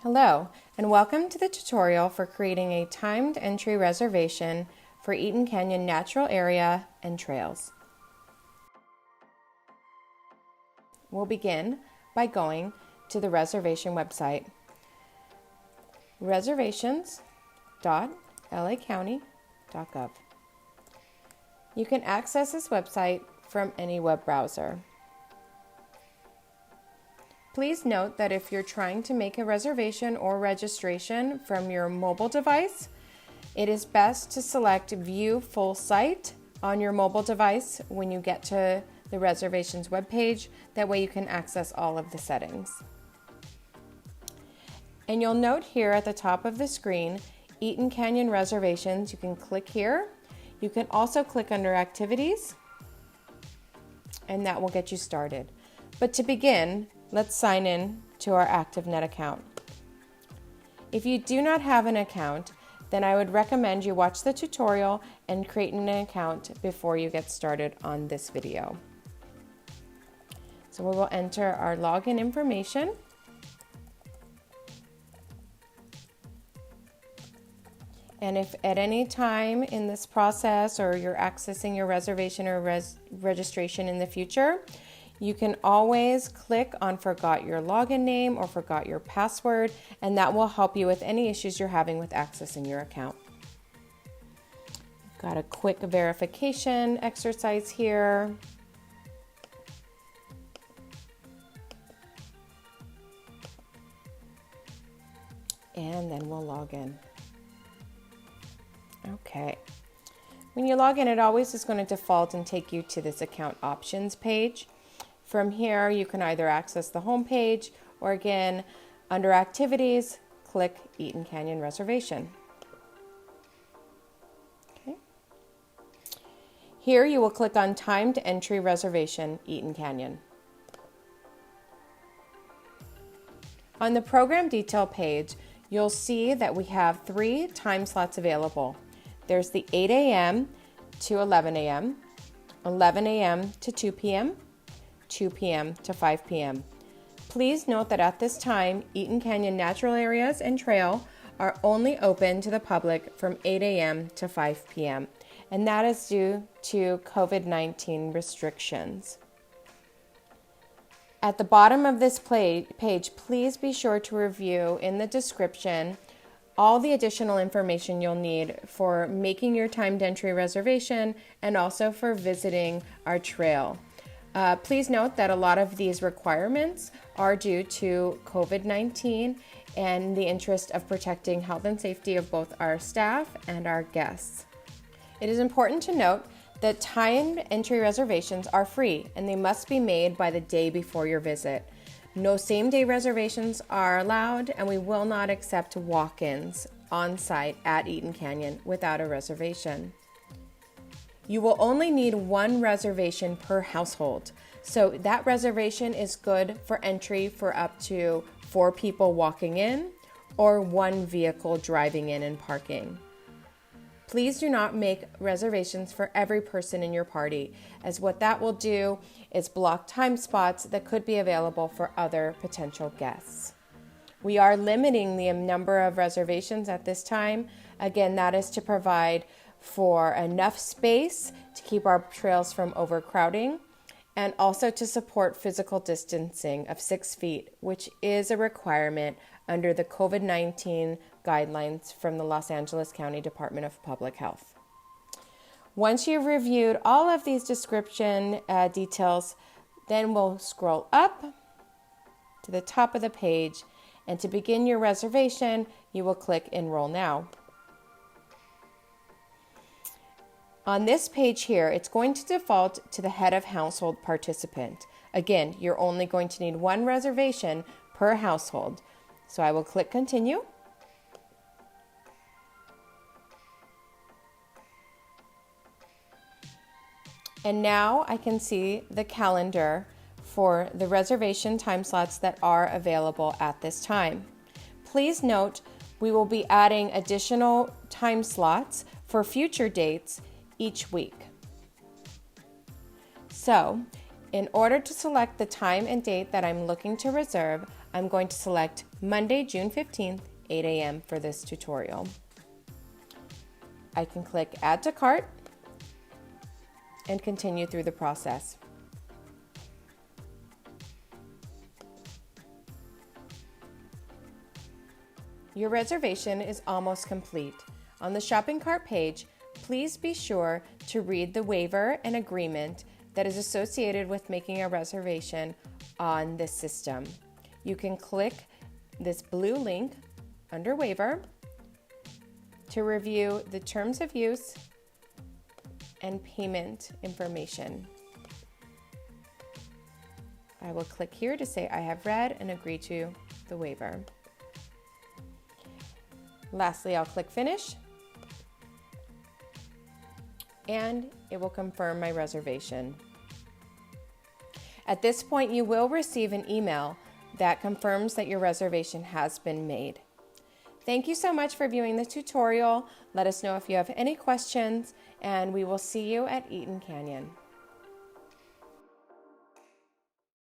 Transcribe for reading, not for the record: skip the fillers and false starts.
Hello, and welcome to the tutorial for creating a timed entry reservation for Eaton Canyon Natural Area and Trails. We'll begin by going to the reservation website, reservations.lacounty.gov. You can access this website from any web browser. Please note that if you're trying to make a reservation or registration from your mobile device, it is best to select View Full Site on your mobile device when you get to the reservations webpage. That way you can access all of the settings. And you'll note here at the top of the screen, Eaton Canyon Reservations. You can click here. You can also click under Activities, and that will get you started. But to begin, let's sign in to our ActiveNet account. If you do not have an account, then I would recommend you watch the tutorial and create an account before you get started on this video. So we will enter our login information. And if at any time in this process or you're accessing your reservation or registration in the future, you can always click on Forgot Your Login Name or Forgot Your Password, and that will help you with any issues you're having with accessing your account. Got a quick verification exercise here. And then we'll log in. Okay. When you log in, it always is going to default and take you to this account options page. From here, you can either access the home page or again, under Activities, click Eaton Canyon Reservation. Okay. Here you will click on Timed Entry Reservation, Eaton Canyon. On the program detail page, you'll see that we have 3 time slots available. There's the 8 a.m. to 11 a.m., 11 a.m. to 2 p.m., 2 p.m. to 5 p.m. Please note that at this time, Eaton Canyon Natural Areas and Trail are only open to the public from 8 a.m. to 5 p.m., and that is due to COVID-19 restrictions. At the bottom of this page, please be sure to review in the description all the additional information you'll need for making your timed entry reservation and also for visiting our trail. Please note that a lot of these requirements are due to COVID-19 and the interest of protecting health and safety of both our staff and our guests. It is important to note that timed entry reservations are free and they must be made by the day before your visit. No same-day reservations are allowed, and we will not accept walk-ins on site at Eaton Canyon without a reservation. You will only need 1 reservation per household. So that reservation is good for entry for up to 4 people walking in or 1 vehicle driving in and parking. Please do not make reservations for every person in your party, as what that will do is block time spots that could be available for other potential guests. We are limiting the number of reservations at this time. Again, that is to provide for enough space to keep our trails from overcrowding and also to support physical distancing of 6 feet, which is a requirement under the COVID-19 guidelines from the Los Angeles County Department of Public Health. Once you've reviewed all of these description details, then we'll scroll up to the top of the page, and to begin your reservation, you will click Enroll Now. On this page here, it's going to default to the head of household participant. Again, you're only going to need 1 reservation per household. So I will click Continue. And now I can see the calendar for the reservation time slots that are available at this time. Please note, we will be adding additional time slots for future dates each week. So, in order to select the time and date that I'm looking to reserve, I'm going to select Monday, June 15th, 8 a.m. for this tutorial. I can click Add to Cart and continue through the process. Your reservation is almost complete. On the shopping cart page, please be sure to read the waiver and agreement that is associated with making a reservation on this system. You can click this blue link under Waiver to review the terms of use and payment information. I will click here to say I have read and agree to the waiver. Lastly, I'll click Finish, and it will confirm my reservation. At this point, you will receive an email that confirms that your reservation has been made. Thank you so much for viewing the tutorial. Let us know if you have any questions, and we will see you at Eaton Canyon.